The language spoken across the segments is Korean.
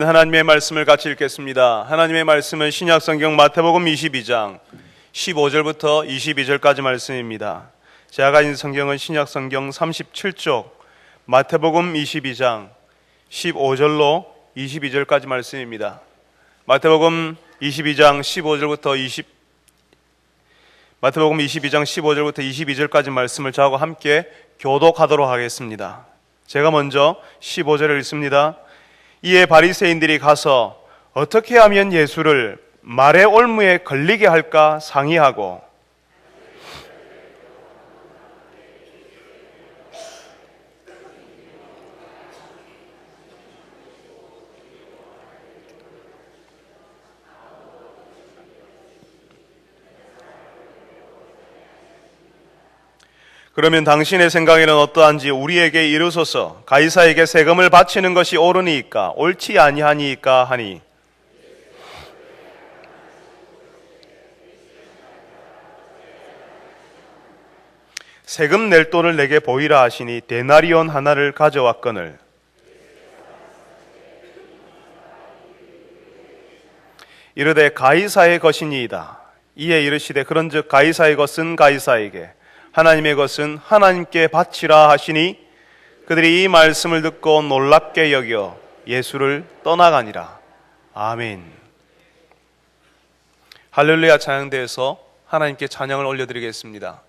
하나님의 말씀을 같이 읽겠습니다. 하나님의 말씀은 신약성경 마태복음 22장 15절부터 22절까지 말씀입니다. 제가 가진 성경은 신약성경 37쪽 마태복음 22장 15절로 22절까지 말씀입니다. 마태복음 22장 15절부터 22절까지 말씀을 저하고 함께 교독하도록 하겠습니다. 제가 먼저 15절을 읽습니다. 이에 바리새인들이 가서 어떻게 하면 예수를 말의 올무에 걸리게 할까 상의하고 그러면 당신의 생각에는 어떠한지 우리에게 이르소서. 가이사에게 세금을 바치는 것이 옳으니까 옳지 아니하니까 하니 세금 낼 돈을 내게 보이라 하시니 데나리온 하나를 가져왔거늘 이르되 가이사의 것이니이다. 이에 이르시되 그런즉 가이사의 것은 가이사에게 하나님의 것은 하나님께 바치라 하시니 그들이 이 말씀을 듣고 놀랍게 여겨 예수를 떠나가니라. 아멘. 할렐루야 찬양대에서 하나님께 찬양을 올려드리겠습니다.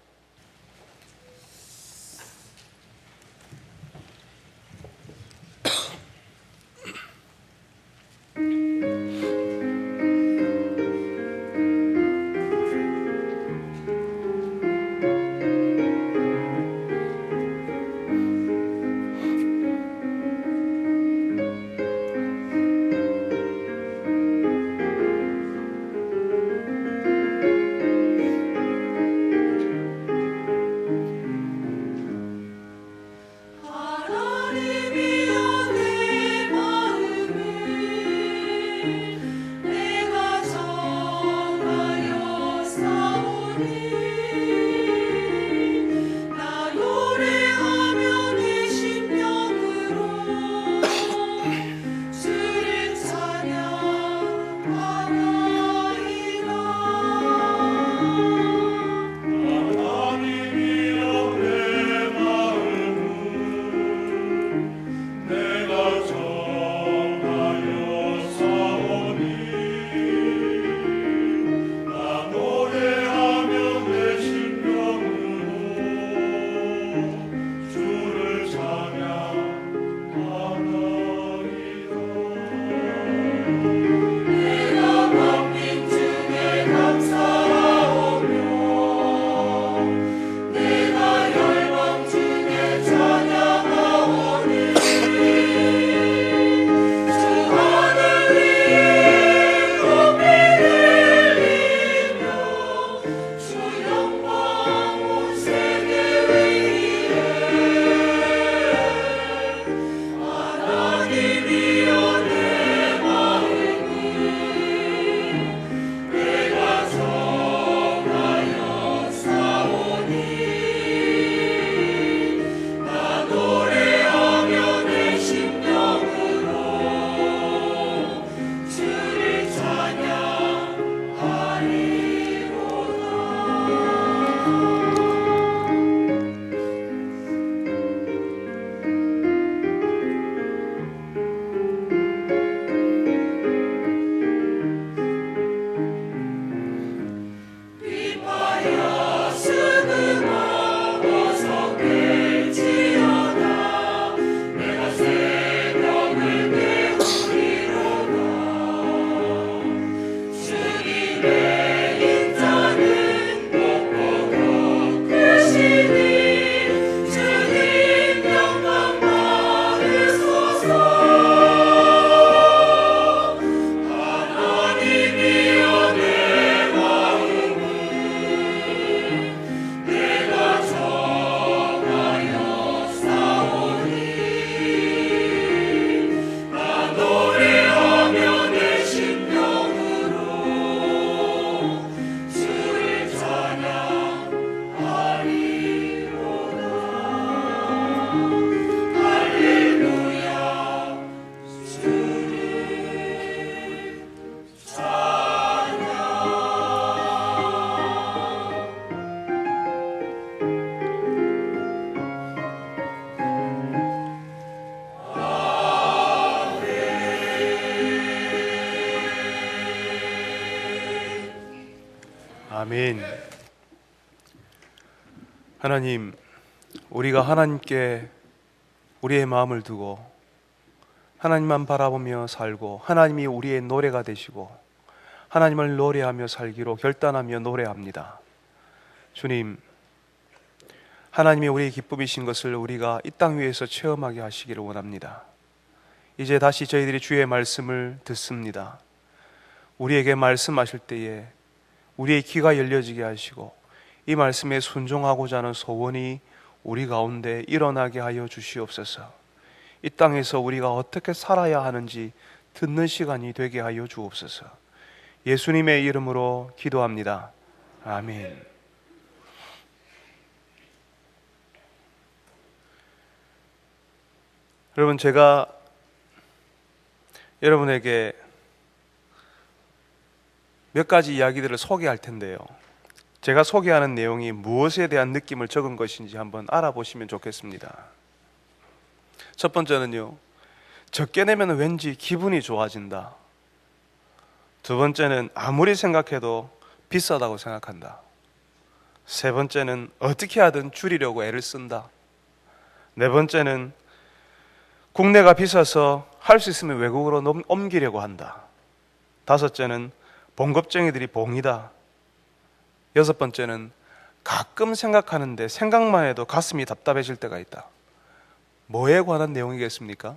아멘. 하나님, 우리가 하나님께 우리의 마음을 두고 하나님만 바라보며 살고 하나님이 우리의 노래가 되시고 하나님을 노래하며 살기로 결단하며 노래합니다. 주님, 하나님이 우리의 기쁨이신 것을 우리가 이 땅 위에서 체험하게 하시기를 원합니다. 이제 다시 저희들이 주의 말씀을 듣습니다. 우리에게 말씀하실 때에 우리의 귀가 열려지게 하시고 이 말씀에 순종하고자 하는 소원이 우리 가운데 일어나게 하여 주시옵소서. 이 땅에서 우리가 어떻게 살아야 하는지 듣는 시간이 되게 하여 주옵소서. 예수님의 이름으로 기도합니다. 아멘. 여러분, 제가 여러분에게 몇 가지 이야기들을 소개할 텐데요, 제가 소개하는 내용이 무엇에 대한 느낌을 적은 것인지 한번 알아보시면 좋겠습니다. 첫 번째는요, 적게 내면 왠지 기분이 좋아진다. 두 번째는 아무리 생각해도 비싸다고 생각한다. 세 번째는 어떻게 하든 줄이려고 애를 쓴다. 네 번째는 국내가 비싸서 할 수 있으면 외국으로 옮기려고 한다. 다섯째는 봉급쟁이들이 봉이다. 여섯 번째는 가끔 생각하는데 생각만 해도 가슴이 답답해질 때가 있다. 뭐에 관한 내용이겠습니까?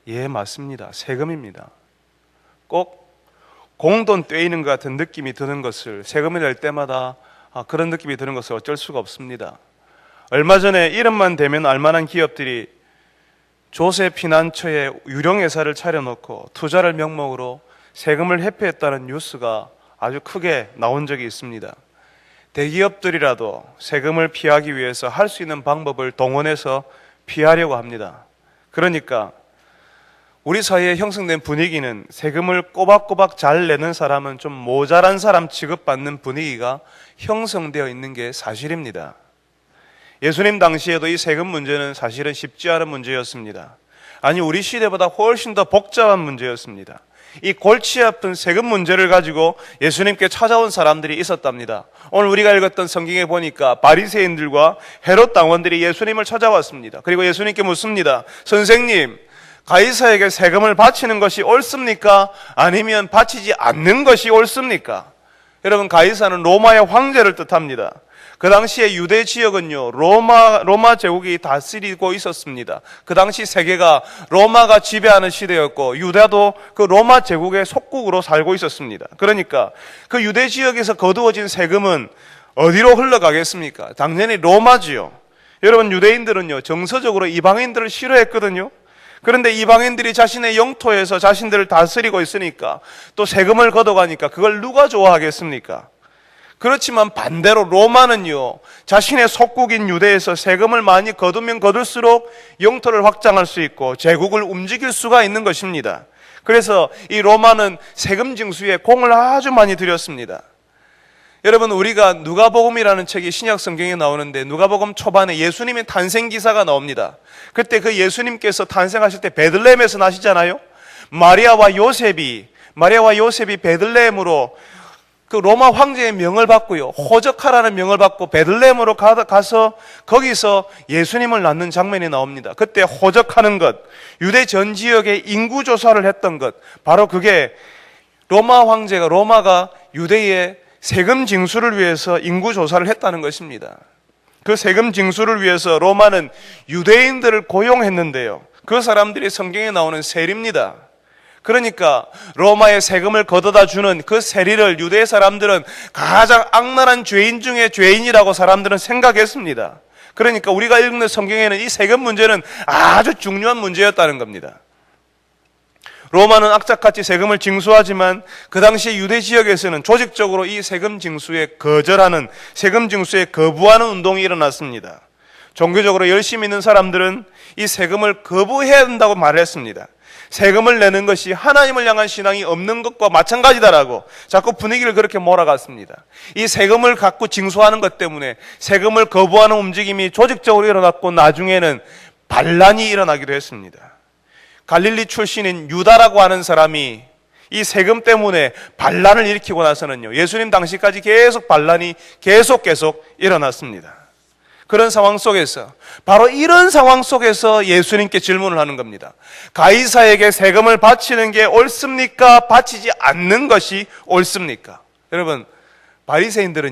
예, 맞습니다. 세금입니다. 꼭 공돈 떼이는 것 같은 느낌이 드는 것을, 세금을 낼 때마다 그런 느낌이 드는 것을 어쩔 수가 없습니다. 얼마 전에 이름만 대면 알만한 기업들이 조세피난처에 유령회사를 차려놓고 투자를 명목으로 세금을 회피했다는 뉴스가 아주 크게 나온 적이 있습니다. 대기업들이라도 세금을 피하기 위해서 할 수 있는 방법을 동원해서 피하려고 합니다. 그러니까 우리 사회에 형성된 분위기는 세금을 꼬박꼬박 잘 내는 사람은 좀 모자란 사람 취급받는 분위기가 형성되어 있는 게 사실입니다. 예수님 당시에도 이 세금 문제는 사실은 쉽지 않은 문제였습니다. 아니, 우리 시대보다 훨씬 더 복잡한 문제였습니다. 이 골치 아픈 세금 문제를 가지고 예수님께 찾아온 사람들이 있었답니다. 오늘 우리가 읽었던 성경에 보니까 바리새인들과 헤롯 당원들이 예수님을 찾아왔습니다. 그리고 예수님께 묻습니다. 선생님, 가이사에게 세금을 바치는 것이 옳습니까? 아니면 바치지 않는 것이 옳습니까? 여러분, 가이사는 로마의 황제를 뜻합니다. 그 당시에 유대 지역은요, 로마 제국이 다스리고 있었습니다. 그 당시 세계가 로마가 지배하는 시대였고 유다도 그 로마 제국의 속국으로 살고 있었습니다. 그러니까 그 유대 지역에서 거두어진 세금은 어디로 흘러가겠습니까? 당연히 로마지요. 여러분, 유대인들은요, 정서적으로 이방인들을 싫어했거든요. 그런데 이방인들이 자신의 영토에서 자신들을 다스리고 있으니까, 또 세금을 걷어가니까 그걸 누가 좋아하겠습니까? 그렇지만 반대로 로마는요, 자신의 속국인 유대에서 세금을 많이 거두면 거둘수록 영토를 확장할 수 있고 제국을 움직일 수가 있는 것입니다. 그래서 이 로마는 세금 징수에 공을 아주 많이 들였습니다. 여러분, 우리가 누가복음이라는 책이 신약 성경에 나오는데 누가복음 초반에 예수님의 탄생 기사가 나옵니다. 그때 그 예수님께서 탄생하실 때 베들레헴에서 나시잖아요. 마리아와 요셉이 베들레헴으로 그 로마 황제의 명을 받고요, 호적하라는 명을 받고 베들레헴으로 가서 거기서 예수님을 낳는 장면이 나옵니다. 그때 호적하는 것, 유대 전 지역의 인구 조사를 했던 것, 바로 그게 로마가 유대의 세금 징수를 위해서 인구 조사를 했다는 것입니다. 그 세금 징수를 위해서 로마는 유대인들을 고용했는데요, 그 사람들이 성경에 나오는 세리입니다. 그러니까 로마의 세금을 걷어다 주는 그 세리를 유대 사람들은 가장 악랄한 죄인 중에 죄인이라고 사람들은 생각했습니다. 그러니까 우리가 읽는 성경에는 이 세금 문제는 아주 중요한 문제였다는 겁니다. 로마는 악착같이 세금을 징수하지만 그 당시 유대 지역에서는 조직적으로 이 세금 징수에 거절하는, 세금 징수에 거부하는 운동이 일어났습니다. 종교적으로 열심히 있는 사람들은 이 세금을 거부해야 한다고 말했습니다. 세금을 내는 것이 하나님을 향한 신앙이 없는 것과 마찬가지다라고 자꾸 분위기를 그렇게 몰아갔습니다. 이 세금을 갖고 징수하는 것 때문에 세금을 거부하는 움직임이 조직적으로 일어났고 나중에는 반란이 일어나기도 했습니다. 갈릴리 출신인 유다라고 하는 사람이 이 세금 때문에 반란을 일으키고 나서는요, 예수님 당시까지 계속 반란이 계속 일어났습니다. 그런 상황 속에서, 바로 이런 상황 속에서 예수님께 질문을 하는 겁니다. 가이사에게 세금을 바치는 게 옳습니까? 바치지 않는 것이 옳습니까? 여러분, 바리새인들이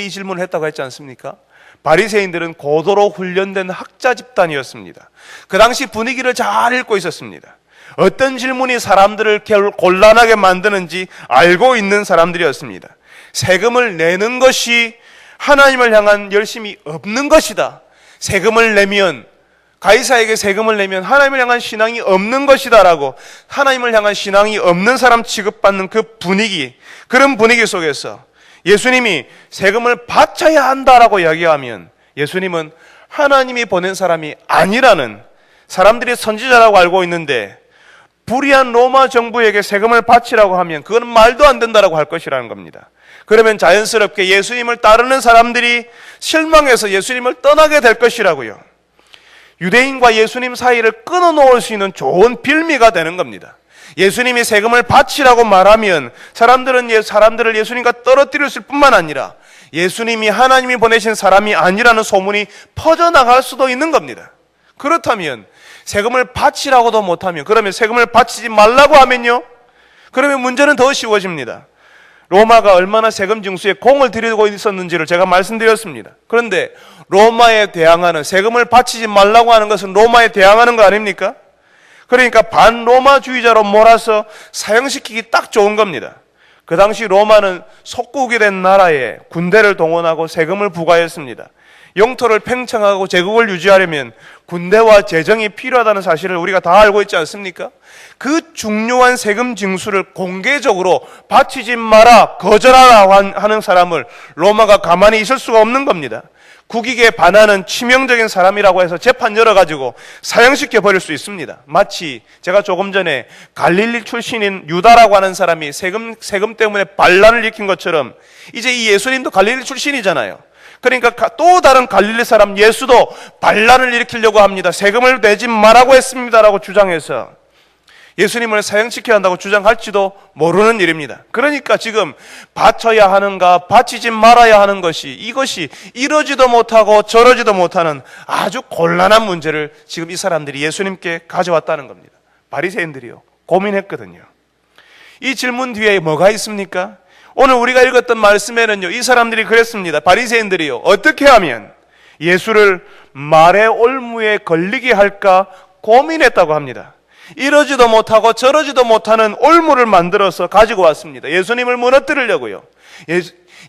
이 질문을 했다고 했지 않습니까? 바리새인들은 고도로 훈련된 학자 집단이었습니다. 그 당시 분위기를 잘 읽고 있었습니다. 어떤 질문이 사람들을 곤란하게 만드는지 알고 있는 사람들이었습니다. 세금을 내는 것이 하나님을 향한 열심이 없는 것이다. 세금을 내면, 가이사에게 세금을 내면 하나님을 향한 신앙이 없는 것이다 라고, 하나님을 향한 신앙이 없는 사람 취급받는 그 분위기, 그런 분위기 속에서 예수님이 세금을 바쳐야 한다라고 이야기하면, 예수님은 하나님이 보낸 사람이 아니라는, 사람들이 선지자라고 알고 있는데 불의한 로마 정부에게 세금을 바치라고 하면 그건 말도 안 된다라고 할 것이라는 겁니다. 그러면 자연스럽게 예수님을 따르는 사람들이 실망해서 예수님을 떠나게 될 것이라고요. 유대인과 예수님 사이를 끊어놓을 수 있는 좋은 빌미가 되는 겁니다. 예수님이 세금을 바치라고 말하면 사람들을 예수님과 떨어뜨릴 뿐만 아니라 예수님이 하나님이 보내신 사람이 아니라는 소문이 퍼져나갈 수도 있는 겁니다. 그렇다면 세금을 바치라고도 못하면, 그러면 세금을 바치지 말라고 하면요, 그러면 문제는 더 쉬워집니다. 로마가 얼마나 세금 징수에 공을 들이고 있었는지를 제가 말씀드렸습니다. 그런데 로마에 대항하는, 세금을 바치지 말라고 하는 것은 로마에 대항하는 거 아닙니까? 그러니까 반로마주의자로 몰아서 사형시키기 딱 좋은 겁니다. 그 당시 로마는 속국이 된 나라에 군대를 동원하고 세금을 부과했습니다. 영토를 팽창하고 제국을 유지하려면 군대와 재정이 필요하다는 사실을 우리가 다 알고 있지 않습니까? 그 중요한 세금 징수를 공개적으로 바치지 마라, 거절하라 하는 사람을 로마가 가만히 있을 수가 없는 겁니다. 국익에 반하는 치명적인 사람이라고 해서 재판 열어가지고 사형시켜 버릴 수 있습니다. 마치 제가 조금 전에 갈릴리 출신인 유다라고 하는 사람이 세금 때문에 반란을 일으킨 것처럼, 이제 이 예수님도 갈릴리 출신이잖아요. 그러니까 또 다른 갈릴리 사람 예수도 반란을 일으키려고 합니다. 세금을 내지 말라고 했습니다라고 주장해서 예수님을 사형시켜야 한다고 주장할지도 모르는 일입니다. 그러니까 지금 바쳐야 하는가 바치지 말아야 하는 것이, 이것이 이러지도 못하고 저러지도 못하는 아주 곤란한 문제를 지금 이 사람들이 예수님께 가져왔다는 겁니다. 바리새인들이요, 고민했거든요. 이 질문 뒤에 뭐가 있습니까? 오늘 우리가 읽었던 말씀에는요, 이 사람들이 그랬습니다. 바리새인들이요, 어떻게 하면 예수를 말의 올무에 걸리게 할까 고민했다고 합니다. 이러지도 못하고 저러지도 못하는 올무를 만들어서 가지고 왔습니다. 예수님을 무너뜨리려고요.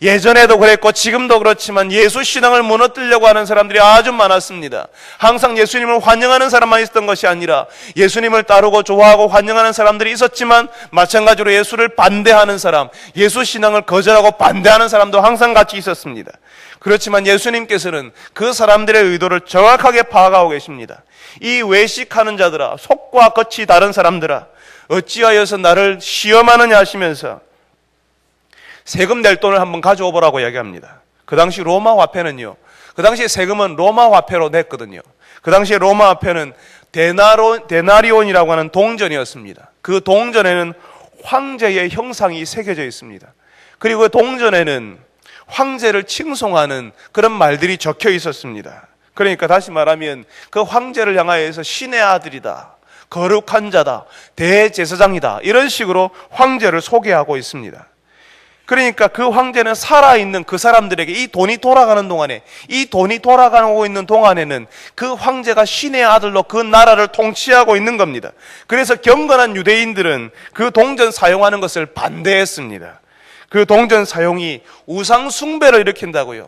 예전에도 그랬고 지금도 그렇지만 예수 신앙을 무너뜨리려고 하는 사람들이 아주 많았습니다. 항상 예수님을 환영하는 사람만 있었던 것이 아니라 예수님을 따르고 좋아하고 환영하는 사람들이 있었지만, 마찬가지로 예수를 반대하는 사람, 예수 신앙을 거절하고 반대하는 사람도 항상 같이 있었습니다. 그렇지만 예수님께서는 그 사람들의 의도를 정확하게 파악하고 계십니다. 이 외식하는 자들아, 속과 겉이 다른 사람들아, 어찌하여서 나를 시험하느냐 하시면서 세금 낼 돈을 한번 가져오 보라고 이야기합니다. 그 당시 로마 화폐는요, 그 당시에 세금은 로마 화폐로 냈거든요. 그 당시에 로마 화폐는 데나리온이라고 하는 동전이었습니다. 그 동전에는 황제의 형상이 새겨져 있습니다. 그리고 그 동전에는 황제를 칭송하는 그런 말들이 적혀 있었습니다. 그러니까 다시 말하면 그 황제를 향하여서 신의 아들이다, 거룩한 자다, 대제사장이다, 이런 식으로 황제를 소개하고 있습니다. 그러니까 그 황제는 살아있는 그 사람들에게 이 돈이 돌아가는 동안에, 이 돈이 돌아가고 있는 동안에는 그 황제가 신의 아들로 그 나라를 통치하고 있는 겁니다. 그래서 경건한 유대인들은 그 동전 사용하는 것을 반대했습니다. 그 동전 사용이 우상 숭배를 일으킨다고요.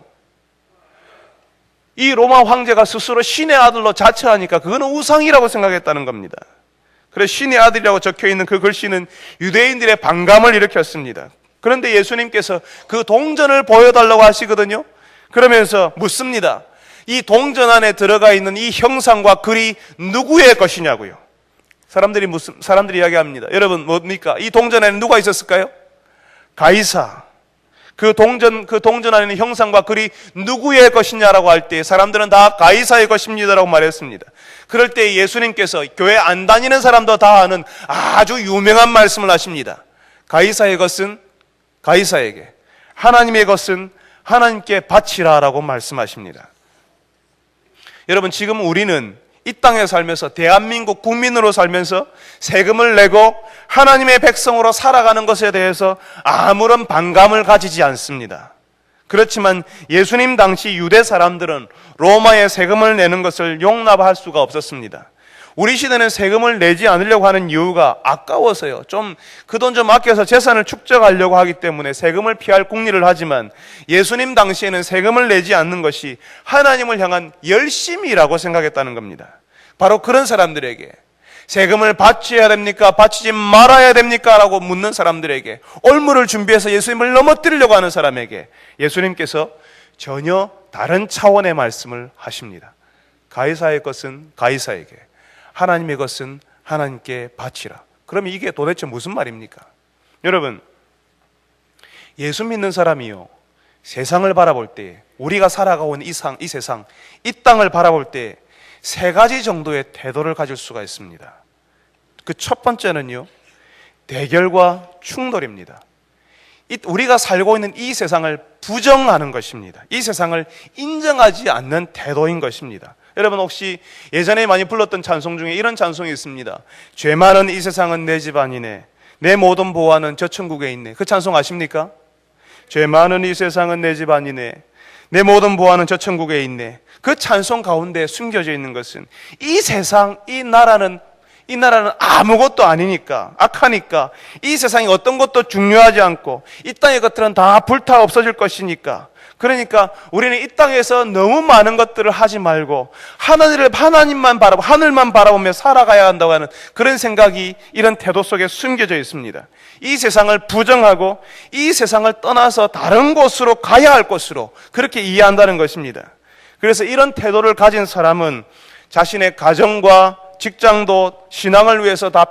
이 로마 황제가 스스로 신의 아들로 자처하니까 그거는 우상이라고 생각했다는 겁니다. 그래서 신의 아들이라고 적혀있는 그 글씨는 유대인들의 반감을 일으켰습니다. 그런데 예수님께서 그 동전을 보여달라고 하시거든요. 그러면서 묻습니다. 이 동전 안에 들어가 있는 이 형상과 글이 누구의 것이냐고요. 사람들이 이야기합니다. 여러분 뭡니까? 이 동전 안에 누가 있었을까요? 그 동전 안에 있는 형상과 글이 누구의 것이냐라고 할 때 사람들은 다 가이사의 것입니다라고 말했습니다. 그럴 때 예수님께서 교회 안 다니는 사람도 다 아는 아주 유명한 말씀을 하십니다. 가이사의 것은 가이사에게, 하나님의 것은 하나님께 바치라라고 말씀하십니다. 여러분, 지금 우리는 이 땅에 살면서 대한민국 국민으로 살면서 세금을 내고 하나님의 백성으로 살아가는 것에 대해서 아무런 반감을 가지지 않습니다. 그렇지만 예수님 당시 유대 사람들은 로마에 세금을 내는 것을 용납할 수가 없었습니다. 우리 시대는 세금을 내지 않으려고 하는 이유가 아까워서요. 그 돈 좀 아껴서 재산을 축적하려고 하기 때문에 세금을 피할 궁리를 하지만 예수님 당시에는 세금을 내지 않는 것이 하나님을 향한 열심이라고 생각했다는 겁니다. 바로 그런 사람들에게 세금을 바쳐야 됩니까? 바치지 말아야 됩니까? 라고 묻는 사람들에게, 올무를 준비해서 예수님을 넘어뜨리려고 하는 사람에게 예수님께서 전혀 다른 차원의 말씀을 하십니다. 가이사의 것은 가이사에게, 하나님의 것은 하나님께 바치라. 그럼 이게 도대체 무슨 말입니까? 여러분, 예수 믿는 사람이요, 세상을 바라볼 때, 우리가 살아가고 있는 이 세상, 이 땅을 바라볼 때 세 가지 정도의 태도를 가질 수가 있습니다. 그 첫 번째는요, 대결과 충돌입니다. 우리가 살고 있는 이 세상을 부정하는 것입니다. 이 세상을 인정하지 않는 태도인 것입니다. 여러분, 혹시 예전에 많이 불렀던 찬송 중에 이런 찬송이 있습니다. 죄 많은 이 세상은 내 집안이네, 내 모든 보화는 저 천국에 있네. 그 찬송 아십니까? 죄 많은 이 세상은 내 집안이네, 내 모든 보화는 저 천국에 있네. 그 찬송 가운데 숨겨져 있는 것은 이 세상, 이 나라는 아무것도 아니니까, 악하니까, 이 세상이 어떤 것도 중요하지 않고 이 땅의 것들은 다 불타 없어질 것이니까, 그러니까 우리는 이 땅에서 너무 많은 것들을 하지 말고 하나님만 바라보고 하늘만 바라보며 살아가야 한다고 하는 그런 생각이, 이런 태도 속에 숨겨져 있습니다. 이 세상을 부정하고 이 세상을 떠나서 다른 곳으로 가야 할 곳으로 그렇게 이해한다는 것입니다. 그래서 이런 태도를 가진 사람은 자신의 가정과 직장도 신앙을 위해서 다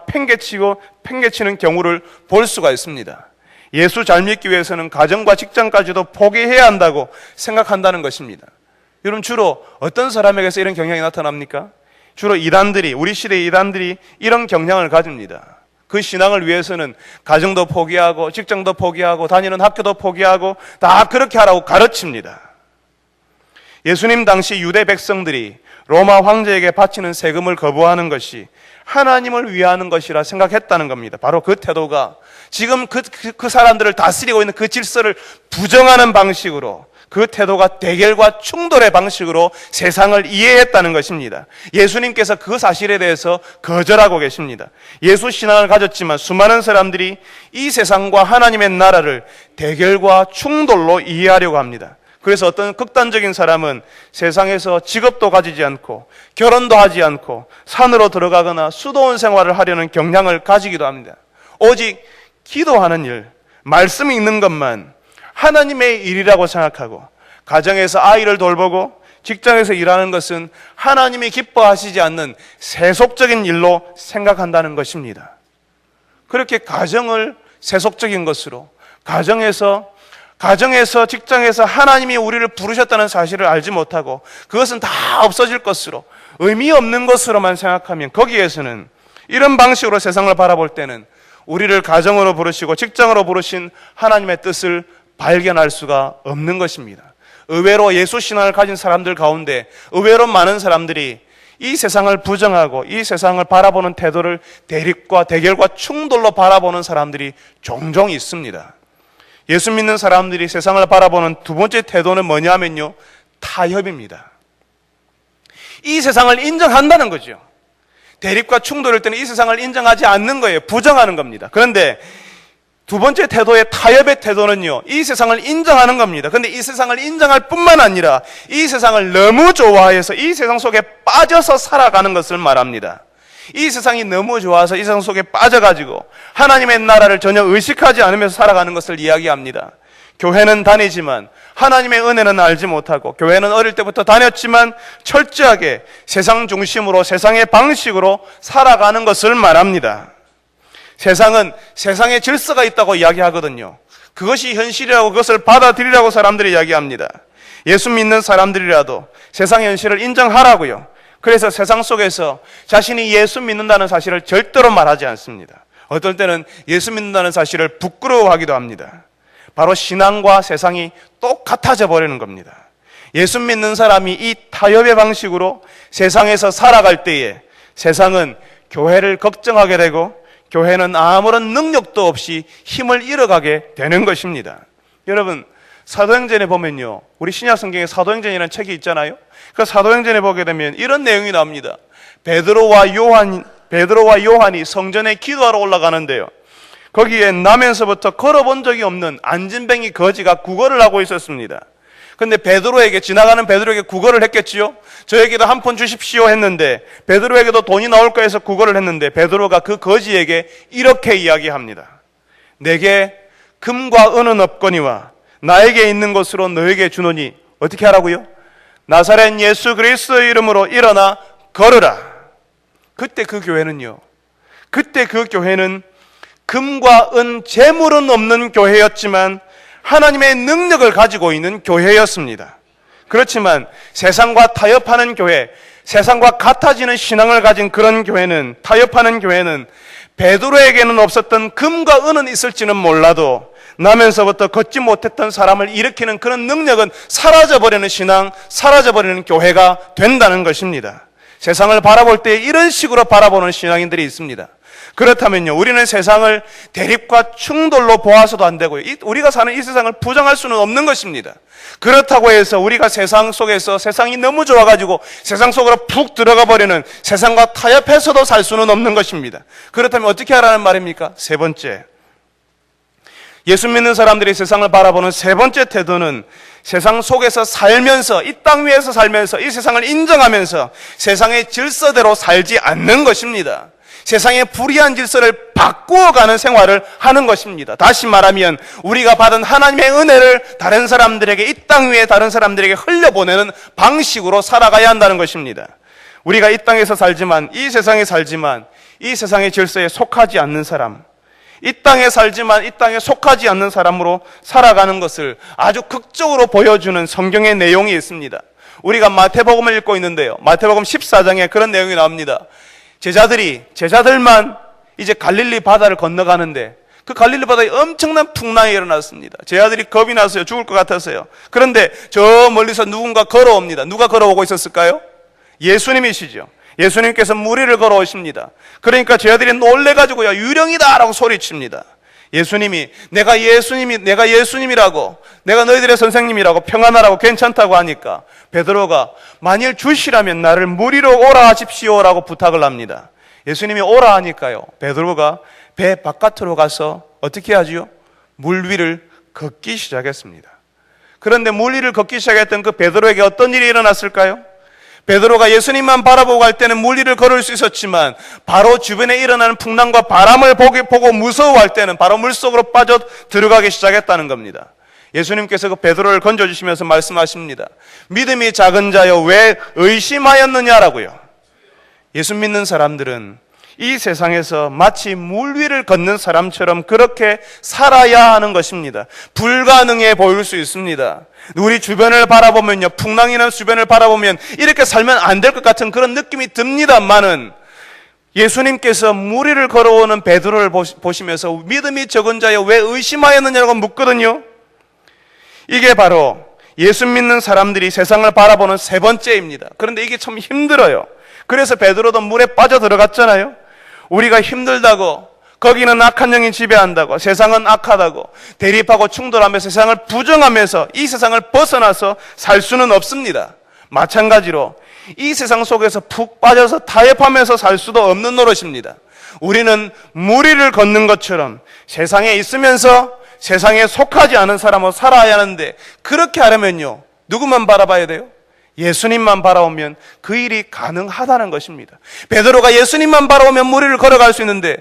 팽개치는 경우를 볼 수가 있습니다. 예수 잘 믿기 위해서는 가정과 직장까지도 포기해야 한다고 생각한다는 것입니다. 여러분, 주로 어떤 사람에게서 이런 경향이 나타납니까? 주로 이단들이, 우리 시대의 이단들이 이런 경향을 가집니다. 그 신앙을 위해서는 가정도 포기하고 직장도 포기하고 다니는 학교도 포기하고 다 그렇게 하라고 가르칩니다. 예수님 당시 유대 백성들이 로마 황제에게 바치는 세금을 거부하는 것이 하나님을 위하는 것이라 생각했다는 겁니다. 바로 그 태도가 지금 그 사람들을 다스리고 있는 그 질서를 부정하는 방식으로, 그 태도가 대결과 충돌의 방식으로 세상을 이해했다는 것입니다. 예수님께서 그 사실에 대해서 거절하고 계십니다. 예수 신앙을 가졌지만 수많은 사람들이 이 세상과 하나님의 나라를 대결과 충돌로 이해하려고 합니다. 그래서 어떤 극단적인 사람은 세상에서 직업도 가지지 않고 결혼도 하지 않고 산으로 들어가거나 수도원 생활을 하려는 경향을 가지기도 합니다. 오직 기도하는 일, 말씀 읽는 것만 하나님의 일이라고 생각하고, 가정에서 아이를 돌보고 직장에서 일하는 것은 하나님이 기뻐하시지 않는 세속적인 일로 생각한다는 것입니다. 그렇게 가정을 세속적인 것으로, 가정에서 직장에서 하나님이 우리를 부르셨다는 사실을 알지 못하고 그것은 다 없어질 것으로, 의미 없는 것으로만 생각하면, 거기에서는 이런 방식으로 세상을 바라볼 때는 우리를 가정으로 부르시고 직장으로 부르신 하나님의 뜻을 발견할 수가 없는 것입니다. 의외로 예수 신앙을 가진 사람들 가운데 의외로 많은 사람들이 이 세상을 부정하고 이 세상을 바라보는 태도를 대결과 충돌로 바라보는 사람들이 종종 있습니다. 예수 믿는 사람들이 세상을 바라보는 두 번째 태도는 뭐냐면요, 타협입니다. 이 세상을 인정한다는 거죠. 대립과 충돌일 때는 이 세상을 인정하지 않는 거예요. 부정하는 겁니다. 그런데 두 번째 태도의 타협의 태도는요, 이 세상을 인정하는 겁니다. 그런데 이 세상을 인정할 뿐만 아니라 이 세상을 너무 좋아해서 이 세상 속에 빠져서 살아가는 것을 말합니다. 이 세상이 너무 좋아서 이 세상 속에 빠져가지고 하나님의 나라를 전혀 의식하지 않으면서 살아가는 것을 이야기합니다. 교회는 다니지만 하나님의 은혜는 알지 못하고, 교회는 어릴 때부터 다녔지만 철저하게 세상 중심으로 세상의 방식으로 살아가는 것을 말합니다. 세상은 세상에 질서가 있다고 이야기하거든요. 그것이 현실이라고, 그것을 받아들이라고 사람들이 이야기합니다. 예수 믿는 사람들이라도 세상의 현실을 인정하라고요. 그래서 세상 속에서 자신이 예수 믿는다는 사실을 절대로 말하지 않습니다. 어떨 때는 예수 믿는다는 사실을 부끄러워하기도 합니다. 바로 신앙과 세상이 똑같아져 버리는 겁니다. 예수 믿는 사람이 이 타협의 방식으로 세상에서 살아갈 때에 세상은 교회를 걱정하게 되고 교회는 아무런 능력도 없이 힘을 잃어가게 되는 것입니다. 여러분, 사도행전에 보면요, 우리 신약성경에 사도행전이라는 책이 있잖아요. 그 사도행전에 보게 되면 이런 내용이 나옵니다. 베드로와 요한이 성전에 기도하러 올라가는데요, 거기에 나면서부터 걸어본 적이 없는 안진뱅이 거지가 구걸을 하고 있었습니다. 근데 지나가는 베드로에게 구걸을 했겠지요. 저에게도 한 푼 주십시오 했는데, 베드로에게도 돈이 나올까 해서 구걸을 했는데, 베드로가 그 거지에게 이렇게 이야기합니다. 내게 금과 은은 없거니와 나에게 있는 것으로 너에게 주노니 어떻게 하라고요? 나사렛 예수 그리스도의 이름으로 일어나 걸으라. 그때 그 교회는 금과 은, 재물은 없는 교회였지만 하나님의 능력을 가지고 있는 교회였습니다. 그렇지만 세상과 타협하는 교회, 세상과 같아지는 신앙을 가진 그런 교회는, 타협하는 교회는 베드로에게는 없었던 금과 은은 있을지는 몰라도 나면서부터 걷지 못했던 사람을 일으키는 그런 능력은 사라져버리는 신앙, 사라져버리는 교회가 된다는 것입니다. 세상을 바라볼 때 이런 식으로 바라보는 신앙인들이 있습니다. 그렇다면요, 우리는 세상을 대립과 충돌로 보아서도 안 되고요, 우리가 사는 이 세상을 부정할 수는 없는 것입니다. 그렇다고 해서 우리가 세상 속에서 세상이 너무 좋아가지고 세상 속으로 푹 들어가 버리는, 세상과 타협해서도 살 수는 없는 것입니다. 그렇다면 어떻게 하라는 말입니까? 세 번째, 예수 믿는 사람들이 세상을 바라보는 세 번째 태도는 세상 속에서 살면서, 이 땅 위에서 살면서, 이 세상을 인정하면서 세상의 질서대로 살지 않는 것입니다. 세상의 불의한 질서를 바꾸어가는 생활을 하는 것입니다. 다시 말하면 우리가 받은 하나님의 은혜를 다른 사람들에게, 이 땅 위에 다른 사람들에게 흘려보내는 방식으로 살아가야 한다는 것입니다. 우리가 이 땅에서 살지만, 이 세상에 살지만 이 세상의 질서에 속하지 않는 사람, 이 땅에 살지만 이 땅에 속하지 않는 사람으로 살아가는 것을 아주 극적으로 보여주는 성경의 내용이 있습니다. 우리가 마태복음을 읽고 있는데요, 마태복음 14장에 그런 내용이 나옵니다. 제자들만 이제 갈릴리 바다를 건너가는데 그 갈릴리 바다에 엄청난 풍랑이 일어났습니다. 제자들이 겁이 나서요. 죽을 것 같았어요. 그런데 저 멀리서 누군가 걸어옵니다. 누가 걸어오고 있었을까요? 예수님이시죠. 예수님께서 물 위를 걸어오십니다. 그러니까 제자들이 놀래가지고요, 유령이다 라고 소리칩니다. 예수님이 내가 예수님이라고, 내가 너희들의 선생님이라고, 평안하라고, 괜찮다고 하니까 베드로가 만일 주시라면 나를 물 위로 오라 하십시오라고 부탁을 합니다. 예수님이 오라 하니까요, 베드로가 배 바깥으로 가서 어떻게 하지요? 물 위를 걷기 시작했습니다. 그런데 물 위를 걷기 시작했던 그 베드로에게 어떤 일이 일어났을까요? 베드로가 예수님만 바라보고 갈 때는 물 위를 걸을 수 있었지만 바로 주변에 일어나는 풍랑과 바람을 보고 무서워할 때는 바로 물속으로 빠져 들어가기 시작했다는 겁니다. 예수님께서 그 베드로를 건져주시면서 말씀하십니다. 믿음이 작은 자여 왜 의심하였느냐라고요. 예수 믿는 사람들은 이 세상에서 마치 물 위를 걷는 사람처럼 그렇게 살아야 하는 것입니다. 불가능해 보일 수 있습니다. 우리 주변을 바라보면요, 풍랑이나 주변을 바라보면 이렇게 살면 안 될 것 같은 그런 느낌이 듭니다만은 예수님께서 물 위를 걸어오는 베드로를 보시면서 믿음이 적은 자여 왜 의심하였느냐고 묻거든요. 이게 바로 예수 믿는 사람들이 세상을 바라보는 세 번째입니다. 그런데 이게 참 힘들어요. 그래서 베드로도 물에 빠져 들어갔잖아요. 우리가 힘들다고, 거기는 악한 영이 지배한다고, 세상은 악하다고 대립하고 충돌하면서 세상을 부정하면서 이 세상을 벗어나서 살 수는 없습니다. 마찬가지로 이 세상 속에서 푹 빠져서 타협하면서 살 수도 없는 노릇입니다. 우리는 물 위를 걷는 것처럼 세상에 있으면서 세상에 속하지 않은 사람으로 살아야 하는데, 그렇게 하려면요, 누구만 바라봐야 돼요? 예수님만 바라보면 그 일이 가능하다는 것입니다. 베드로가 예수님만 바라보면 물 위를 걸어갈 수 있는데,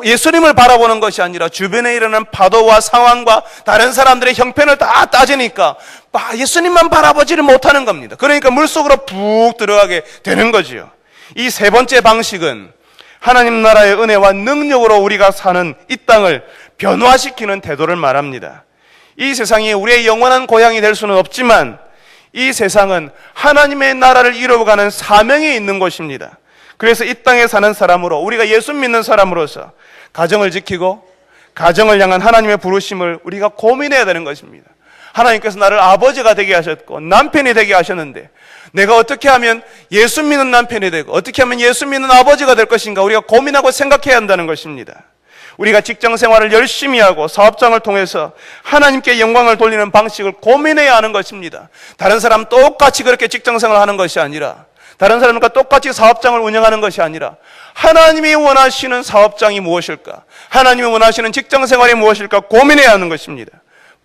예수님을 바라보는 것이 아니라 주변에 일어나는 파도와 상황과 다른 사람들의 형편을 다 따지니까 예수님만 바라보지를 못하는 겁니다. 그러니까 물속으로 푹 들어가게 되는 거지요. 이 세 번째 방식은 하나님 나라의 은혜와 능력으로 우리가 사는 이 땅을 변화시키는 태도를 말합니다. 이 세상이 우리의 영원한 고향이 될 수는 없지만 이 세상은 하나님의 나라를 이루어가는 사명이 있는 곳입니다. 그래서 이 땅에 사는 사람으로, 우리가 예수 믿는 사람으로서 가정을 지키고 가정을 향한 하나님의 부르심을 우리가 고민해야 되는 것입니다. 하나님께서 나를 아버지가 되게 하셨고 남편이 되게 하셨는데 내가 어떻게 하면 예수 믿는 남편이 되고 어떻게 하면 예수 믿는 아버지가 될 것인가 우리가 고민하고 생각해야 한다는 것입니다. 우리가 직장 생활을 열심히 하고 사업장을 통해서 하나님께 영광을 돌리는 방식을 고민해야 하는 것입니다. 다른 사람 똑같이 그렇게 직장 생활을 하는 것이 아니라, 다른 사람과 똑같이 사업장을 운영하는 것이 아니라 하나님이 원하시는 사업장이 무엇일까? 하나님이 원하시는 직장 생활이 무엇일까? 고민해야 하는 것입니다.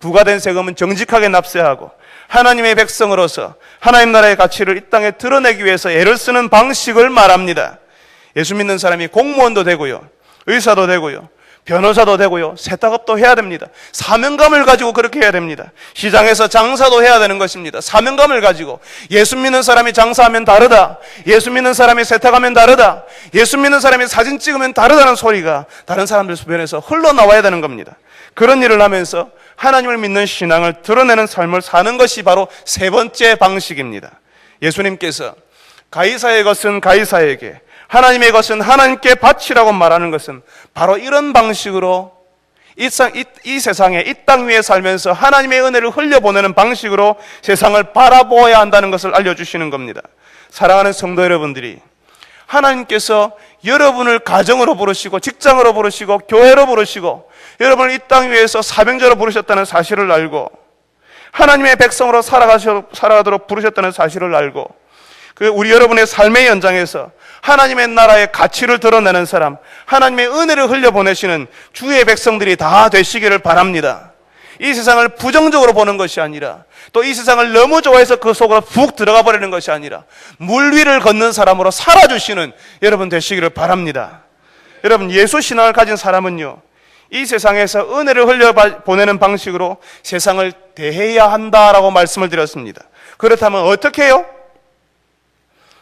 부과된 세금은 정직하게 납세하고 하나님의 백성으로서 하나님 나라의 가치를 이 땅에 드러내기 위해서 애를 쓰는 방식을 말합니다. 예수 믿는 사람이 공무원도 되고요, 의사도 되고요, 변호사도 되고요, 세탁업도 해야 됩니다. 사명감을 가지고 그렇게 해야 됩니다. 시장에서 장사도 해야 되는 것입니다. 사명감을 가지고 예수 믿는 사람이 장사하면 다르다, 예수 믿는 사람이 세탁하면 다르다, 예수 믿는 사람이 사진 찍으면 다르다는 소리가 다른 사람들 주변에서 흘러나와야 되는 겁니다. 그런 일을 하면서 하나님을 믿는 신앙을 드러내는 삶을 사는 것이 바로 세 번째 방식입니다. 예수님께서 가이사의 것은 가이사에게, 하나님의 것은 하나님께 바치라고 말하는 것은 바로 이런 방식으로 이 세상에, 이 땅 위에 살면서 하나님의 은혜를 흘려보내는 방식으로 세상을 바라보아야 한다는 것을 알려주시는 겁니다. 사랑하는 성도 여러분들이, 하나님께서 여러분을 가정으로 부르시고 직장으로 부르시고 교회로 부르시고 여러분을 이 땅 위에서 사명자로 부르셨다는 사실을 알고 하나님의 백성으로 살아가도록 부르셨다는 사실을 알고 우리 여러분의 삶의 현장에서 하나님의 나라의 가치를 드러내는 사람, 하나님의 은혜를 흘려보내시는 주의 백성들이 다 되시기를 바랍니다. 이 세상을 부정적으로 보는 것이 아니라, 또 이 세상을 너무 좋아해서 그 속으로 푹 들어가 버리는 것이 아니라 물 위를 걷는 사람으로 살아주시는 여러분 되시기를 바랍니다. 여러분, 예수 신앙을 가진 사람은요, 이 세상에서 은혜를 흘려보내는 방식으로 세상을 대해야 한다라고 말씀을 드렸습니다. 그렇다면 어떻게 해요?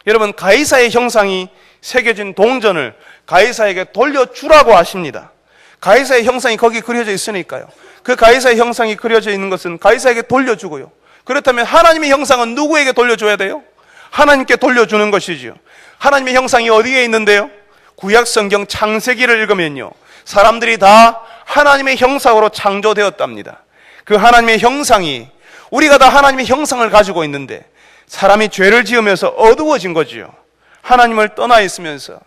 여러분, 가이사의 형상이 새겨진 동전을 가이사에게 돌려주라고 하십니다. 가이사의 형상이 거기 그려져 있으니까요. 그 가이사의 형상이 그려져 있는 것은 가이사에게 돌려주고요. 그렇다면 하나님의 형상은 누구에게 돌려줘야 돼요? 하나님께 돌려주는 것이지요. 하나님의 형상이 어디에 있는데요? 구약 성경 창세기를 읽으면요, 사람들이 다 하나님의 형상으로 창조되었답니다. 그 하나님의 형상이, 우리가 다 하나님의 형상을 가지고 있는데 사람이 죄를 지으면서 어두워진 거지요. 하나님을 떠나 있으면서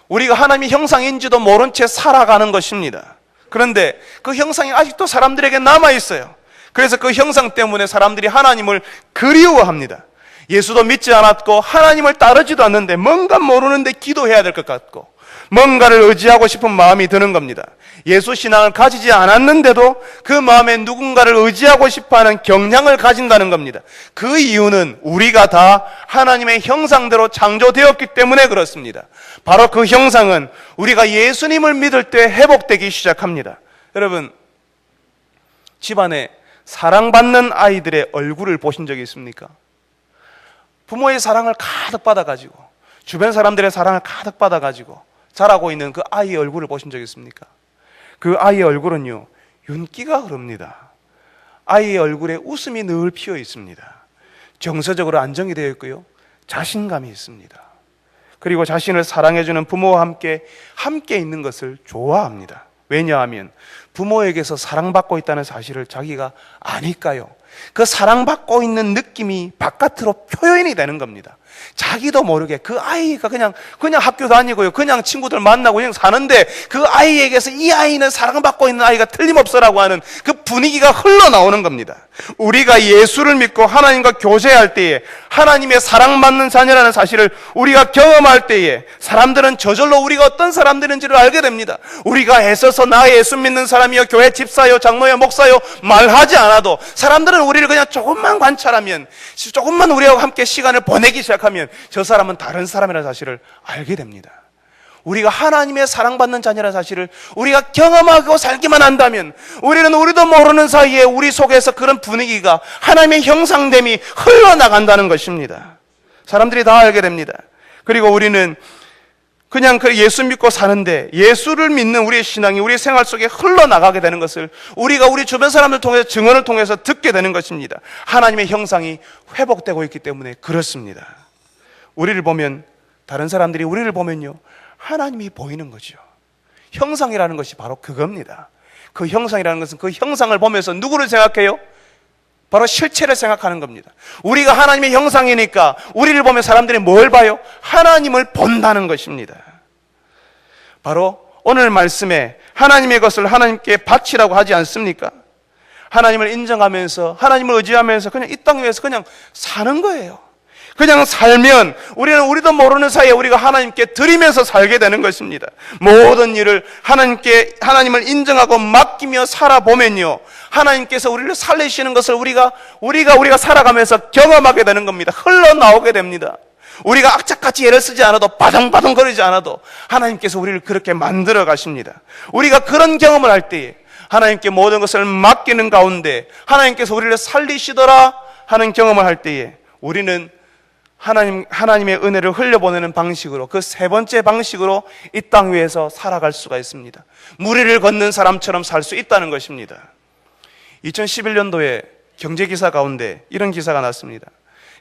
우리가 하나님의 형상인지도 모른 채 살아가는 것입니다. 그런데 그 형상이 아직도 사람들에게 남아있어요. 그래서 그 형상 때문에 사람들이 하나님을 그리워합니다. 예수도 믿지 않았고 하나님을 따르지도 않는데 뭔가 모르는데 기도해야 될 것 같고 뭔가를 의지하고 싶은 마음이 드는 겁니다. 예수 신앙을 가지지 않았는데도 그 마음에 누군가를 의지하고 싶어하는 경향을 가진다는 겁니다. 그 이유는 우리가 다 하나님의 형상대로 창조되었기 때문에 그렇습니다. 바로 그 형상은 우리가 예수님을 믿을 때 회복되기 시작합니다. 여러분, 집안에 사랑받는 아이들의 얼굴을 보신 적이 있습니까? 부모의 사랑을 가득 받아가지고 주변 사람들의 사랑을 가득 받아가지고 자라고 있는 그 아이의 얼굴을 보신 적 있습니까? 그 아이의 얼굴은요, 윤기가 흐릅니다. 아이의 얼굴에 웃음이 늘 피어 있습니다. 정서적으로 안정이 되어 있고요, 자신감이 있습니다. 그리고 자신을 사랑해주는 부모와 함께 있는 것을 좋아합니다. 왜냐하면 부모에게서 사랑받고 있다는 사실을 자기가 아니까요. 그 사랑받고 있는 느낌이 바깥으로 표현이 되는 겁니다. 자기도 모르게 그 아이가 그냥 학교 다니고요, 그냥 친구들 만나고 그냥 사는데 그 아이에게서 이 아이는 사랑받고 있는 아이가 틀림없어라고 하는 그 분위기가 흘러나오는 겁니다. 우리가 예수를 믿고 하나님과 교제할 때에 하나님의 사랑받는 자녀라는 사실을 우리가 경험할 때에 사람들은 저절로 우리가 어떤 사람들인지를 알게 됩니다. 우리가 애써서 나 예수 믿는 사람이요, 교회 집사요, 장로요, 목사요 말하지 않아도 사람들은 우리를 그냥 조금만 관찰하면, 조금만 우리하고 함께 시간을 보내기 시작하면 저 사람은 다른 사람이라는 사실을 알게 됩니다. 우리가 하나님의 사랑받는 자녀라는 사실을 우리가 경험하고 살기만 한다면 우리는 우리도 모르는 사이에 우리 속에서 그런 분위기가, 하나님의 형상됨이 흘러나간다는 것입니다. 사람들이 다 알게 됩니다. 그리고 우리는 그냥 그 예수 믿고 사는데 예수를 믿는 우리의 신앙이 우리의 생활 속에 흘러나가게 되는 것을 우리가 우리 주변 사람들 통해서 증언을 통해서 듣게 되는 것입니다. 하나님의 형상이 회복되고 있기 때문에 그렇습니다. 우리를 보면, 다른 사람들이 우리를 보면요, 하나님이 보이는 거죠. 형상이라는 것이 바로 그겁니다. 그 형상이라는 것은 그 형상을 보면서 누구를 생각해요? 바로 실체를 생각하는 겁니다. 우리가 하나님의 형상이니까 우리를 보면 사람들이 뭘 봐요? 하나님을 본다는 것입니다. 바로 오늘 말씀에 하나님의 것을 하나님께 바치라고 하지 않습니까? 하나님을 인정하면서, 하나님을 의지하면서 그냥 이 땅 위에서 그냥 사는 거예요. 그냥 살면 우리는 우리도 모르는 사이에 우리가 하나님께 드리면서 살게 되는 것입니다. 모든 일을 하나님을 인정하고 맡기며 살아보면요, 하나님께서 우리를 살리시는 것을 우리가 살아가면서 경험하게 되는 겁니다. 흘러나오게 됩니다. 우리가 악착같이 애를 쓰지 않아도, 바둥바둥 거리지 않아도 하나님께서 우리를 그렇게 만들어 가십니다. 우리가 그런 경험을 할 때에 하나님께 모든 것을 맡기는 가운데 하나님께서 우리를 살리시더라 하는 경험을 할 때에 우리는 하나님의 은혜를 흘려보내는 방식으로, 그 세 번째 방식으로 이 땅 위에서 살아갈 수가 있습니다. 무리를 걷는 사람처럼 살 수 있다는 것입니다. 2011년도에 경제기사 가운데 이런 기사가 났습니다.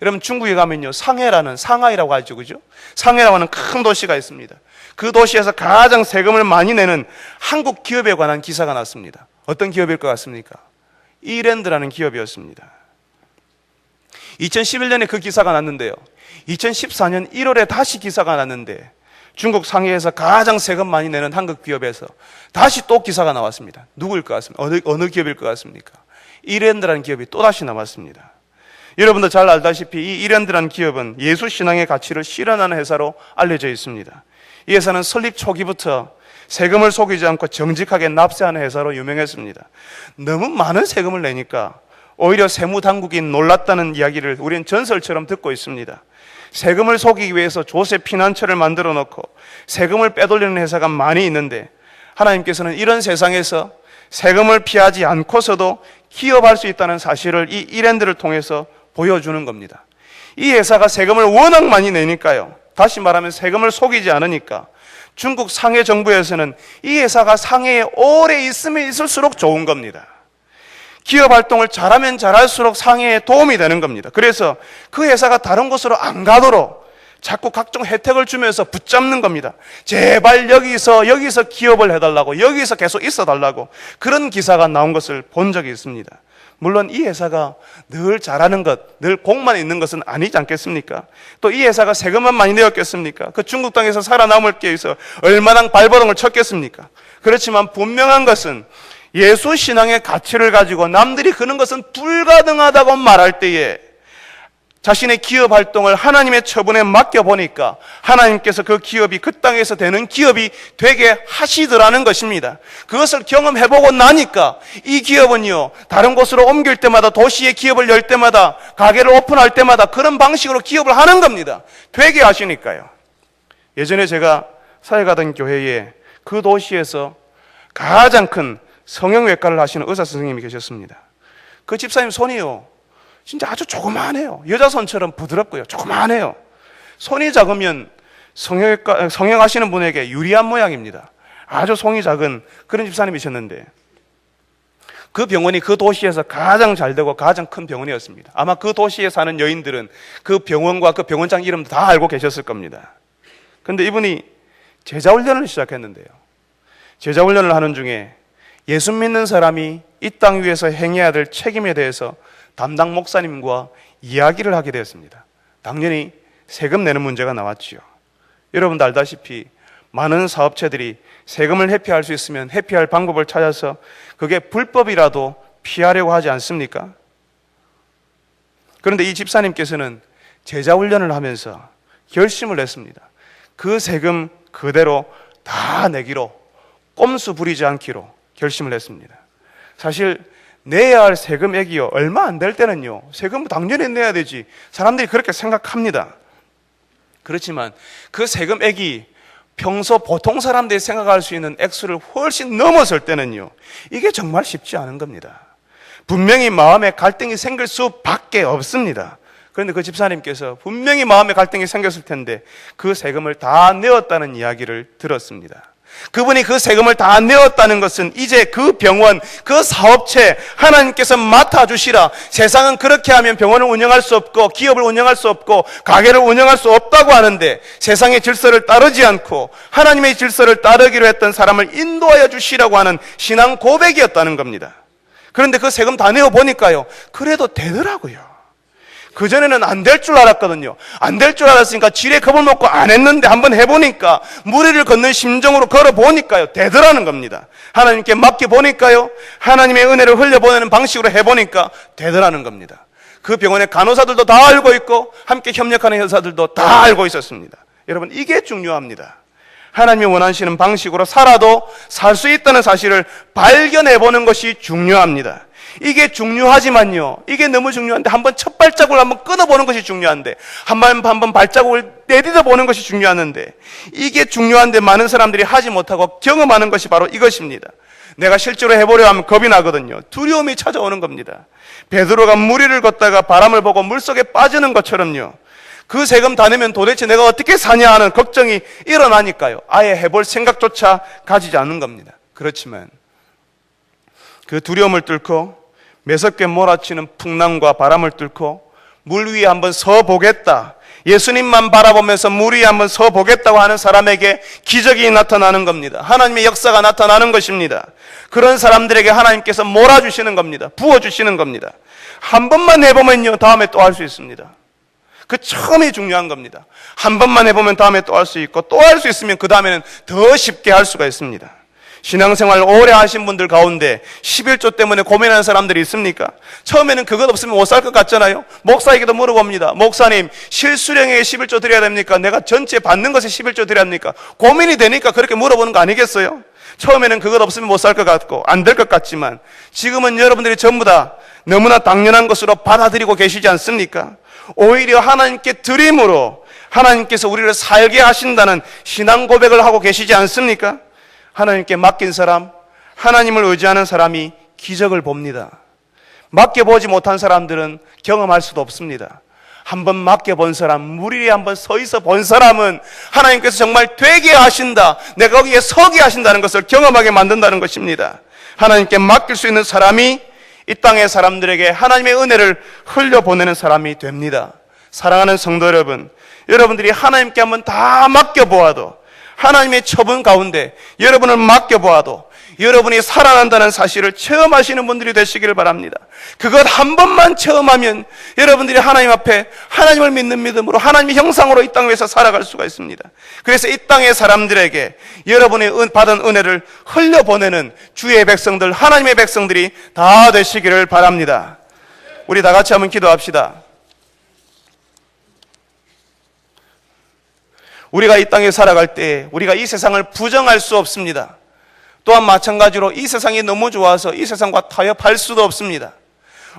여러분, 중국에 가면요, 상하이라고 하죠, 그죠? 상하이라고 하는 큰 도시가 있습니다. 그 도시에서 가장 세금을 많이 내는 한국 기업에 관한 기사가 났습니다. 어떤 기업일 것 같습니까? 이랜드라는 기업이었습니다. 2011년에 그 기사가 났는데요, 2014년 1월에 다시 기사가 났는데 중국 상해에서 가장 세금 많이 내는 한국 기업에서 다시 또 기사가 나왔습니다. 누구일 것 같습니까? 어느 기업일 것 같습니까? 이랜드라는 기업이 또다시 나왔습니다. 여러분도 잘 알다시피 이 이랜드라는 기업은 예수 신앙의 가치를 실현하는 회사로 알려져 있습니다. 이 회사는 설립 초기부터 세금을 속이지 않고 정직하게 납세하는 회사로 유명했습니다. 너무 많은 세금을 내니까 오히려 세무당국이 놀랐다는 이야기를 우리는 전설처럼 듣고 있습니다. 세금을 속이기 위해서 조세 피난처를 만들어 놓고 세금을 빼돌리는 회사가 많이 있는데, 하나님께서는 이런 세상에서 세금을 피하지 않고서도 기업할 수 있다는 사실을 이 이랜드를 통해서 보여주는 겁니다. 이 회사가 세금을 워낙 많이 내니까요, 다시 말하면 세금을 속이지 않으니까 중국 상해 정부에서는 이 회사가 상해에 오래 있으면 있을수록 좋은 겁니다. 기업 활동을 잘하면 잘할수록 상해에 도움이 되는 겁니다. 그래서 그 회사가 다른 곳으로 안 가도록 자꾸 각종 혜택을 주면서 붙잡는 겁니다. 제발 여기서 기업을 해달라고, 여기서 계속 있어달라고, 그런 기사가 나온 것을 본 적이 있습니다. 물론 이 회사가 늘 잘하는 것, 늘 공만 있는 것은 아니지 않겠습니까? 또 이 회사가 세금만 많이 내었겠습니까? 그 중국 땅에서 살아남기 위해서 얼마나 발버둥을 쳤겠습니까? 그렇지만 분명한 것은 예수 신앙의 가치를 가지고 남들이 그런 것은 불가능하다고 말할 때에 자신의 기업 활동을 하나님의 처분에 맡겨보니까 하나님께서 그 기업이, 그 땅에서 되는 기업이 되게 하시더라는 것입니다. 그것을 경험해보고 나니까 이 기업은요, 다른 곳으로 옮길 때마다, 도시에 기업을 열 때마다, 가게를 오픈할 때마다 그런 방식으로 기업을 하는 겁니다. 되게 하시니까요. 예전에 제가 사회 가던 교회에 그 도시에서 가장 큰 성형외과를 하시는 의사 선생님이 계셨습니다. 그 집사님 손이요, 진짜 아주 조그만해요. 여자 손처럼 부드럽고요, 조그만해요. 손이 작으면 성형하시는 분에게 유리한 모양입니다. 아주 손이 작은 그런 집사님이셨는데, 그 병원이 그 도시에서 가장 잘 되고 가장 큰 병원이었습니다. 아마 그 도시에 사는 여인들은 그 병원과 그 병원장 이름도 다 알고 계셨을 겁니다. 그런데 이분이 제자훈련을 시작했는데요, 제자훈련을 하는 중에 예수 믿는 사람이 이 땅 위에서 행해야 될 책임에 대해서 담당 목사님과 이야기를 하게 되었습니다. 당연히 세금 내는 문제가 나왔지요. 여러분도 알다시피 많은 사업체들이 세금을 회피할 수 있으면 회피할 방법을 찾아서 그게 불법이라도 피하려고 하지 않습니까? 그런데 이 집사님께서는 제자훈련을 하면서 결심을 했습니다. 그 세금 그대로 다 내기로, 꼼수 부리지 않기로 결심을 했습니다. 사실 내야 할 세금액이요, 얼마 안 될 때는요, 세금 당연히 내야 되지, 사람들이 그렇게 생각합니다. 그렇지만 그 세금액이 평소 보통 사람들이 생각할 수 있는 액수를 훨씬 넘어설 때는요, 이게 정말 쉽지 않은 겁니다. 분명히 마음에 갈등이 생길 수밖에 없습니다. 그런데 그 집사님께서 분명히 마음의 갈등이 생겼을 텐데 그 세금을 다 내었다는 이야기를 들었습니다. 그분이 그 세금을 다 내었다는 것은 이제 그 병원, 그 사업체 하나님께서 맡아주시라. 세상은 그렇게 하면 병원을 운영할 수 없고 기업을 운영할 수 없고 가게를 운영할 수 없다고 하는데 세상의 질서를 따르지 않고 하나님의 질서를 따르기로 했던 사람을 인도하여 주시라고 하는 신앙 고백이었다는 겁니다. 그런데 그 세금 다 내어보니까요, 그래도 되더라고요. 그전에는 안 될 줄 알았거든요. 안 될 줄 알았으니까 지레 겁을 먹고 안 했는데 한번 해보니까 무리를 걷는 심정으로 걸어보니까요, 되더라는 겁니다. 하나님께 맡겨보니까요, 하나님의 은혜를 흘려보내는 방식으로 해보니까 되더라는 겁니다. 그 병원의 간호사들도 다 알고 있고 함께 협력하는 회사들도 다 알고 있었습니다. 여러분, 이게 중요합니다. 하나님이 원하시는 방식으로 살아도 살 수 있다는 사실을 발견해보는 것이 중요합니다. 이게 중요하지만요, 이게 너무 중요한데 한번 첫 발자국을 한번 끊어보는 것이 중요한데 한번 발자국을 내딛어 보는 것이 중요한데 이게 중요한데 많은 사람들이 하지 못하고 경험하는 것이 바로 이것입니다. 내가 실제로 해보려 하면 겁이 나거든요. 두려움이 찾아오는 겁니다. 베드로가 무리를 걷다가 바람을 보고 물속에 빠지는 것처럼요, 그 세금 다 내면 도대체 내가 어떻게 사냐 하는 걱정이 일어나니까요, 아예 해볼 생각조차 가지지 않는 겁니다. 그렇지만 그 두려움을 뚫고 매섭게 몰아치는 풍랑과 바람을 뚫고 물 위에 한번 서보겠다, 예수님만 바라보면서 물 위에 한번 서보겠다고 하는 사람에게 기적이 나타나는 겁니다. 하나님의 역사가 나타나는 것입니다. 그런 사람들에게 하나님께서 몰아주시는 겁니다. 부어주시는 겁니다. 한 번만 해보면요, 다음에 또 할 수 있습니다. 그 처음이 중요한 겁니다. 한 번만 해보면 다음에 또 할 수 있고, 또 할 수 있으면 그 다음에는 더 쉽게 할 수가 있습니다. 신앙생활 오래 하신 분들 가운데 11조 때문에 고민하는 사람들이 있습니까? 처음에는 그것 없으면 못 살 것 같잖아요. 목사에게도 물어봅니다. 목사님, 실수령에 11조 드려야 됩니까? 내가 전체 받는 것에 11조 드려야 합니까? 고민이 되니까 그렇게 물어보는 거 아니겠어요? 처음에는 그것 없으면 못 살 것 같고 안 될 것 같지만 지금은 여러분들이 전부 다 너무나 당연한 것으로 받아들이고 계시지 않습니까? 오히려 하나님께 드림으로 하나님께서 우리를 살게 하신다는 신앙 고백을 하고 계시지 않습니까? 하나님께 맡긴 사람, 하나님을 의지하는 사람이 기적을 봅니다. 맡겨보지 못한 사람들은 경험할 수도 없습니다. 한번 맡겨본 사람, 물 위에 한번 서 있어 본 사람은 하나님께서 정말 되게 하신다, 내가 거기에 서게 하신다는 것을 경험하게 만든다는 것입니다. 하나님께 맡길 수 있는 사람이 이 땅의 사람들에게 하나님의 은혜를 흘려보내는 사람이 됩니다. 사랑하는 성도 여러분, 여러분들이 하나님께 한번 다 맡겨보아도, 하나님의 처분 가운데 여러분을 맡겨보아도 여러분이 살아난다는 사실을 체험하시는 분들이 되시기를 바랍니다. 그것 한 번만 체험하면 여러분들이 하나님 앞에 하나님을 믿는 믿음으로 하나님의 형상으로 이 땅 위에서 살아갈 수가 있습니다. 그래서 이 땅의 사람들에게 여러분이 받은 은혜를 흘려보내는 주의 백성들, 하나님의 백성들이 다 되시기를 바랍니다. 우리 다 같이 한번 기도합시다. 우리가 이 땅에 살아갈 때 우리가 이 세상을 부정할 수 없습니다. 또한 마찬가지로 이 세상이 너무 좋아서 이 세상과 타협할 수도 없습니다.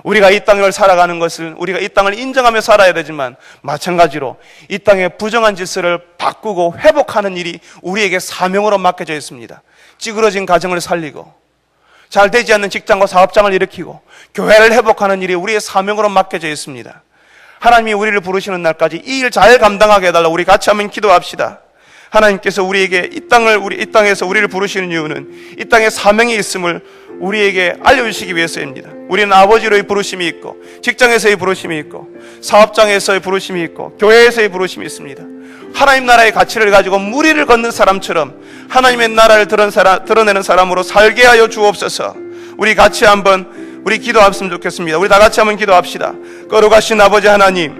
우리가 이 땅을 살아가는 것을, 우리가 이 땅을 인정하며 살아야 되지만 마찬가지로 이 땅의 부정한 질서를 바꾸고 회복하는 일이 우리에게 사명으로 맡겨져 있습니다. 찌그러진 가정을 살리고 잘 되지 않는 직장과 사업장을 일으키고 교회를 회복하는 일이 우리의 사명으로 맡겨져 있습니다. 하나님이 우리를 부르시는 날까지 이 일 잘 감당하게 해달라고 우리 같이 한번 기도합시다. 하나님께서 우리에게 이 땅에서 우리를 부르시는 이유는 이 땅에 사명이 있음을 우리에게 알려주시기 위해서입니다. 우리는 아버지로의 부르심이 있고, 직장에서의 부르심이 있고, 사업장에서의 부르심이 있고, 교회에서의 부르심이 있습니다. 하나님 나라의 가치를 가지고 무리를 걷는 사람처럼 하나님의 나라를 드러내는 사람으로 살게 하여 주옵소서. 우리 같이 한번 우리 기도했으면 좋겠습니다. 우리 다 같이 한번 기도합시다. 거룩하신 아버지 하나님,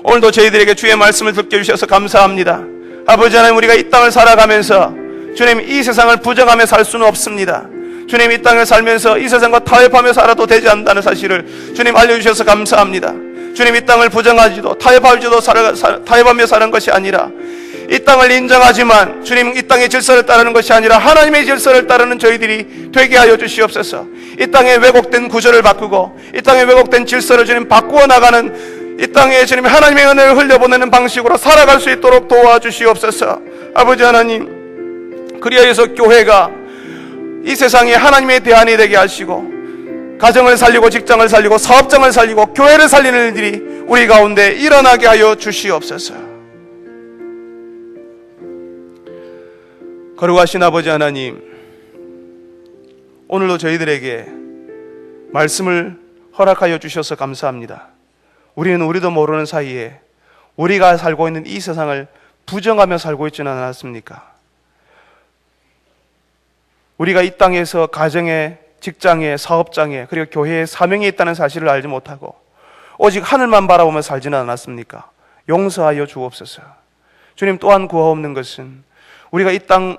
오늘도 저희들에게 주의 말씀을 듣게 해주셔서 감사합니다. 아버지 하나님, 우리가 이 땅을 살아가면서 주님, 이 세상을 부정하며 살 수는 없습니다. 주님, 이 땅을 살면서 이 세상과 타협하며 살아도 되지 않는다는 사실을 주님 알려주셔서 감사합니다. 주님, 이 땅을 부정하지도 타협하며 사는 것이 아니라 이 땅을 인정하지만 주님, 이 땅의 질서를 따르는 것이 아니라 하나님의 질서를 따르는 저희들이 되게 하여 주시옵소서. 이 땅의 왜곡된 구조를 바꾸고 이 땅의 왜곡된 질서를 주님 바꾸어 나가는, 이 땅에 주님 하나님의 은혜를 흘려보내는 방식으로 살아갈 수 있도록 도와주시옵소서. 아버지 하나님, 그리하여서 교회가 이 세상에 하나님의 대안이 되게 하시고 가정을 살리고 직장을 살리고 사업장을 살리고 교회를 살리는 일들이 우리 가운데 일어나게 하여 주시옵소서. 거룩하신 아버지 하나님, 오늘도 저희들에게 말씀을 허락하여 주셔서 감사합니다. 우리는 우리도 모르는 사이에 우리가 살고 있는 이 세상을 부정하며 살고 있지는 않았습니까? 우리가 이 땅에서 가정에, 직장에, 사업장에, 그리고 교회에 사명이 있다는 사실을 알지 못하고 오직 하늘만 바라보며 살지는 않았습니까? 용서하여 주옵소서. 주님, 또한 구하옵는 것은 우리가 이 땅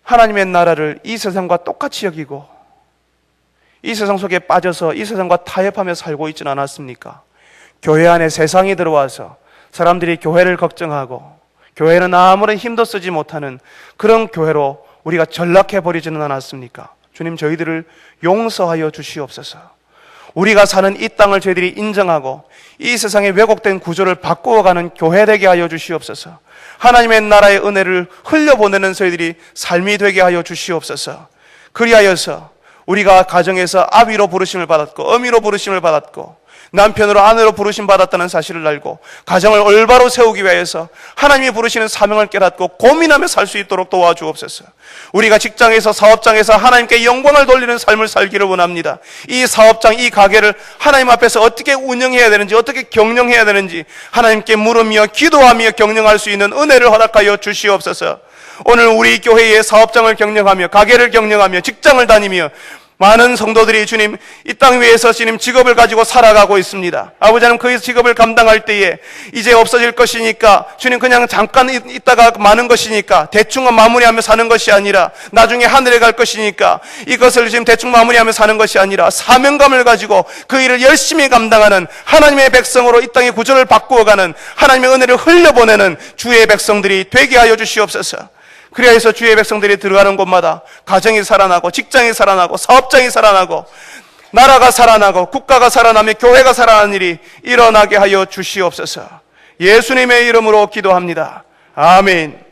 하나님의 나라를 이 세상과 똑같이 여기고 이 세상 속에 빠져서 이 세상과 타협하며 살고 있지는 않았습니까? 교회 안에 세상이 들어와서 사람들이 교회를 걱정하고 교회는 아무런 힘도 쓰지 못하는 그런 교회로 우리가 전락해버리지는 않았습니까? 주님, 저희들을 용서하여 주시옵소서. 우리가 사는 이 땅을 저희들이 인정하고 이 세상의 왜곡된 구조를 바꾸어가는 교회 되게 하여 주시옵소서. 하나님의 나라의 은혜를 흘려보내는 저희들이 삶이 되게 하여 주시옵소서. 그리하여서 우리가 가정에서 아비로 부르심을 받았고 어미로 부르심을 받았고 남편으로 아내로 부르심 받았다는 사실을 알고 가정을 올바로 세우기 위해서 하나님이 부르시는 사명을 깨닫고 고민하며 살 수 있도록 도와주옵소서. 우리가 직장에서 사업장에서 하나님께 영광을 돌리는 삶을 살기를 원합니다. 이 사업장, 이 가게를 하나님 앞에서 어떻게 운영해야 되는지, 어떻게 경영해야 되는지 하나님께 물으며 기도하며 경영할 수 있는 은혜를 허락하여 주시옵소서. 오늘 우리 교회의 사업장을 경영하며 가게를 경영하며 직장을 다니며 많은 성도들이 주님 이 땅 위에서 주님 직업을 가지고 살아가고 있습니다. 아버지 하나님, 그 직업을 감당할 때에 이제 없어질 것이니까 주님 그냥 잠깐 있다가 마는 것이니까 대충 마무리하며 사는 것이 아니라 나중에 하늘에 갈 것이니까 이것을 지금 대충 마무리하며 사는 것이 아니라 사명감을 가지고 그 일을 열심히 감당하는 하나님의 백성으로 이 땅의 구조를 바꾸어가는 하나님의 은혜를 흘려보내는 주의 백성들이 되게 하여 주시옵소서. 그래서 주의 백성들이 들어가는 곳마다 가정이 살아나고 직장이 살아나고 사업장이 살아나고 나라가 살아나고 국가가 살아나며 교회가 살아나는 일이 일어나게 하여 주시옵소서. 예수님의 이름으로 기도합니다. 아멘.